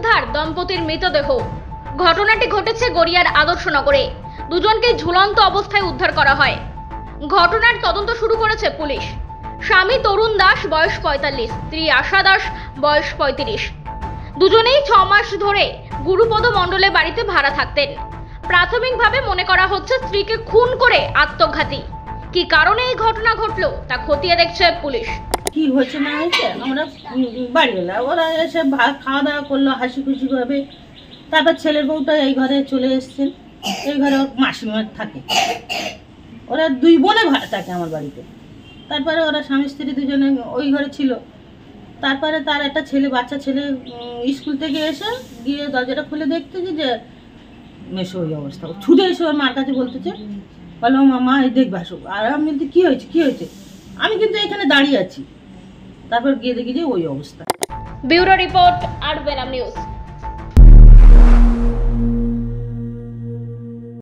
উদ্ধার দম্পতির মৃতদেহ। ঘটনাটি ঘটেছে গড়িয়ার আদর্শনগরে। দুজনকে ঝুলন্ত অবস্থায় উদ্ধার করা হয়। ঘটনার তদন্ত শুরু করেছে পুলিশ। স্বামী তরুণ দাস বয়স ৪৫, স্ত্রী আশা দাস বয়স ৩৫। দুজনেই ৬ মাস ধরে গুরুপদ মণ্ডলের বাড়িতে ভাড়া থাকতেন। প্রাথমিকভাবে মনে করা হচ্ছে স্ত্রীকে খুন করে আত্মঘাতী। কি কারণে এই ঘটনা ঘটলো তা খতিয়ে দেখছে পুলিশ। কি হয়েছে না হয়েছে আমরা বাড়ি এলাম, ওরা এসে ভাত খাওয়া দাওয়া করলো হাসি খুশি ভাবে। তারপর ছেলের বউটা এই ঘরে চলে এসছেন, এই ঘরে ওর মাসিমার থাকে। ওরা দুই বোনে ভাড়া থাকে আমার বাড়িতে। তারপরে ওরা স্বামী স্ত্রী দুজনে ওই ঘরে ছিল। তারপরে তার একটা ছেলে, বাচ্চা ছেলে স্কুল থেকে এসে গিয়ে দরজাটা খুলে দেখতেছে যে মেশো ওই অবস্থা। ছুটে এসে ওর মার কাছে বলতেছে, বলো মামা এই দেখবে আসো। আর আমি বলতে কি হয়েছে কি হয়েছে, আমি কিন্তু এখানে দাঁড়িয়ে আছি। তারপর গিয়ে দেখি যে ওই অবস্থা। ব্যুরো রিপোর্ট, আরবেনা নিউজ।